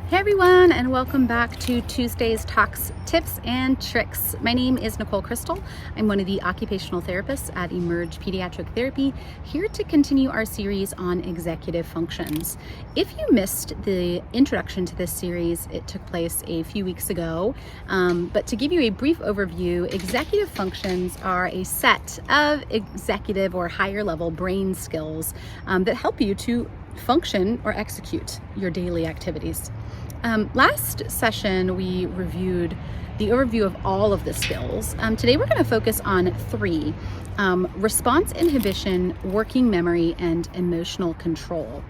Hey everyone, and welcome back to Tuesday's Talks, Tips, and Tricks. My name is Nicole Kristal. I'm one of the occupational therapists at Emerge Pediatric Therapy, here to continue our series on executive functions. If you missed the introduction to this series, it took place a few weeks ago, but to give you a brief overview, executive functions are a set of executive or higher level brain skills that help you to function or execute your daily activities. Last session, we reviewed the overview of all of the skills. Today, we're going to focus on three: response inhibition, working memory, and emotional control.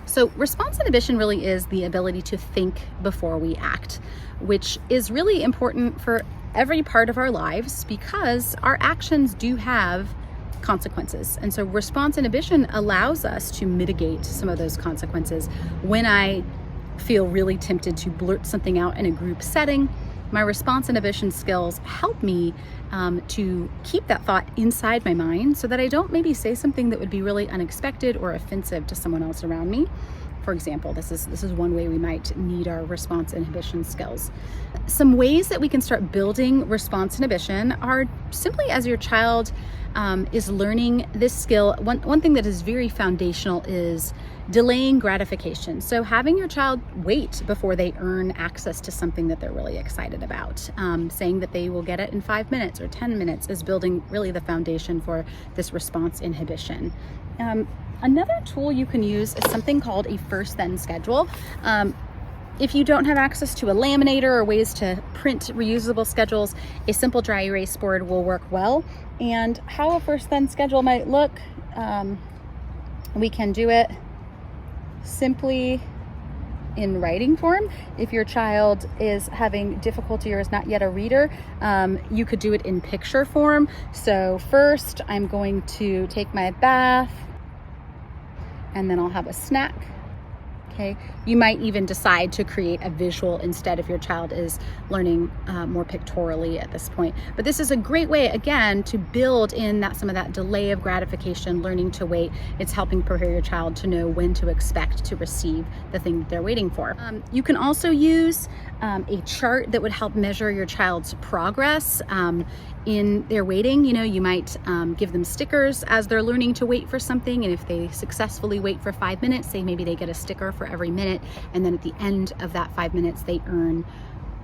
So response inhibition really is the ability to think before we act, which is really important for every part of our lives because our actions do have consequences. And so response inhibition allows us to mitigate some of those consequences. When I feel really tempted to blurt something out in a group setting, my response inhibition skills help me to keep that thought inside my mind so that I don't maybe say something that would be really unexpected or offensive to someone else around me. For example, this is one way we might need our response inhibition skills. Some ways that we can start building response inhibition are simply as your child is learning this skill. One thing that is very foundational is delaying gratification. So having your child wait before they earn access to something that they're really excited about. Saying that they will get it in 5 minutes or 10 minutes is building really the foundation for this response inhibition. Another tool you can use is something called a first then schedule. If you don't have access to a laminator or ways to print reusable schedules, a simple dry erase board will work well. And how a first then schedule might look, we can do it simply in writing form. If your child is having difficulty or is not yet a reader, you could do it in picture form. So first I'm going to take my bath, and then I'll have a snack. Okay. You might even decide to create a visual instead if your child is learning more pictorially at this point. But this is a great way, again, to build in some of that delay of gratification, learning to wait. It's helping prepare your child to know when to expect to receive the thing that they're waiting for. You can also use a chart that would help measure your child's progress in their waiting. You might give them stickers as they're learning to wait for something, and if they successfully wait for 5 minutes, say maybe they get a sticker for every minute, and then at the end of that 5 minutes they earn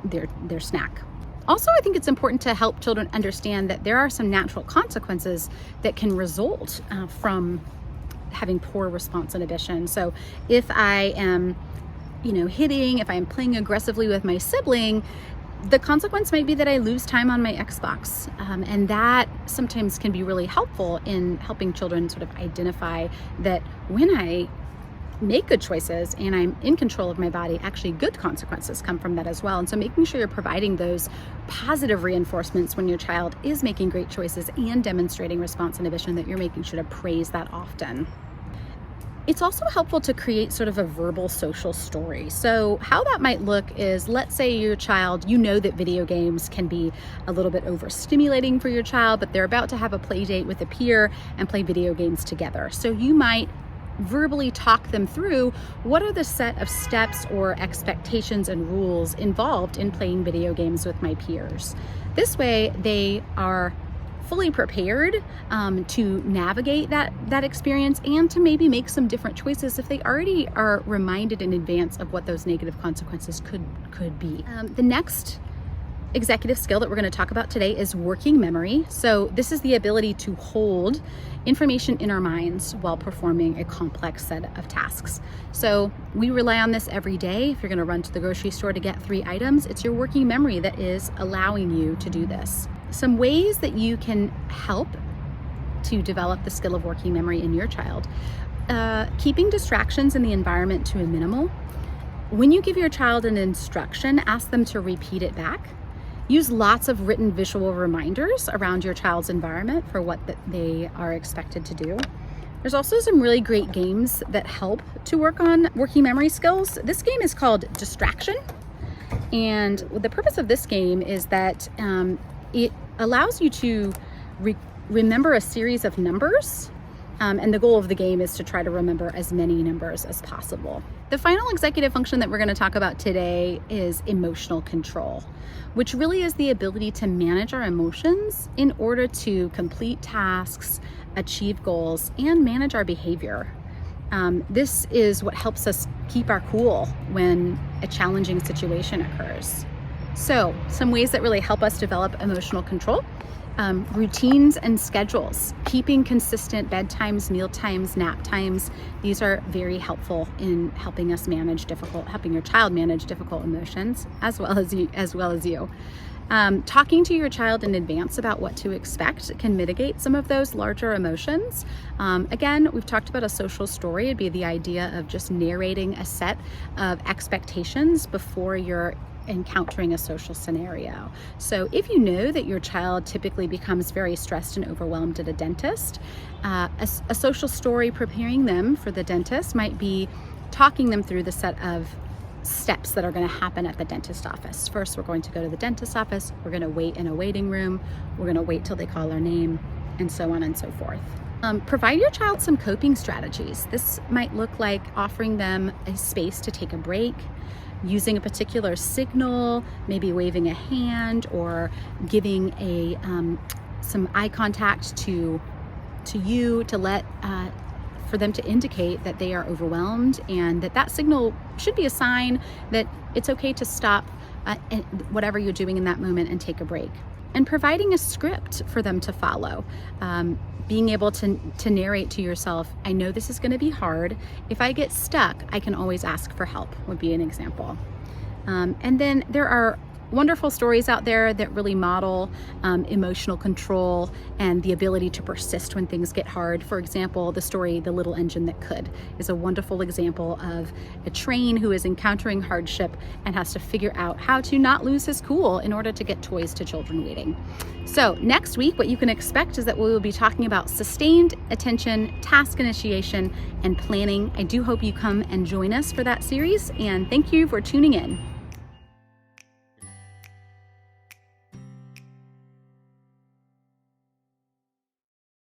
their snack. Also, I think it's important to help children understand that there are some natural consequences that can result from having poor response inhibition. So if I am hitting, if I'm playing aggressively with my sibling, the consequence might be that I lose time on my Xbox. And that sometimes can be really helpful in helping children sort of identify that when I make good choices and I'm in control of my body, actually good consequences come from that as well. And so making sure you're providing those positive reinforcements when your child is making great choices and demonstrating response inhibition, that you're making sure to praise that often. It's also helpful to create sort of a verbal social story. So how that might look is, let's say your child, that video games can be a little bit overstimulating for your child, but they're about to have a play date with a peer and play video games together. So you might verbally talk them through what are the set of steps or expectations and rules involved in playing video games with my peers. This way they are fully prepared to navigate that experience and to maybe make some different choices if they already are reminded in advance of what those negative consequences could be. The next executive skill that we're going to talk about today is working memory. So this is the ability to hold information in our minds while performing a complex set of tasks. So we rely on this every day. If you're going to run to the grocery store to get 3 items, it's your working memory that is allowing you to do this. Some ways that you can help to develop the skill of working memory in your child: keeping distractions in the environment to a minimal. When you give your child an instruction, ask them to repeat it back. Use lots of written visual reminders around your child's environment for what they are expected to do. There's also some really great games that help to work on working memory skills. This game is called Distraction. And the purpose of this game is that it allows you to remember a series of numbers And the goal of the game is to try to remember as many numbers as possible. The final executive function that we're going to talk about today is emotional control, which really is the ability to manage our emotions in order to complete tasks, achieve goals, and manage our behavior. This is what helps us keep our cool when a challenging situation occurs. So, some ways that really help us develop emotional control. Routines and schedules, keeping consistent bedtimes, meal times, nap times. These are very helpful in helping us helping your child manage difficult emotions as well as you. Talking to your child in advance about what to expect can mitigate some of those larger emotions. Again, we've talked about a social story. It'd be the idea of just narrating a set of expectations before you're encountering a social scenario. So if you know that your child typically becomes very stressed and overwhelmed at a dentist, a social story preparing them for the dentist might be talking them through the set of steps that are going to happen at the dentist office. First, we're going to go to the dentist office, we're going to wait in a waiting room, we're going to wait till they call our name, and so on and so forth. Provide your child some coping strategies. This might look like offering them a space to take a break, using a particular signal, maybe waving a hand or giving some eye contact to you to let for them to indicate that they are overwhelmed, and that signal should be a sign that it's okay to stop whatever you're doing in that moment and take a break. And providing a script for them to follow. Being able to narrate to yourself, I know this is going to be hard. If I get stuck, I can always ask for help, would be an example. And then there are wonderful stories out there that really model emotional control and the ability to persist when things get hard. For example, the story The Little Engine That Could is a wonderful example of a train who is encountering hardship and has to figure out how to not lose his cool in order to get toys to children waiting. So next week, what you can expect is that we will be talking about sustained attention, task initiation, and planning. I do hope you come and join us for that series, and thank you for tuning in.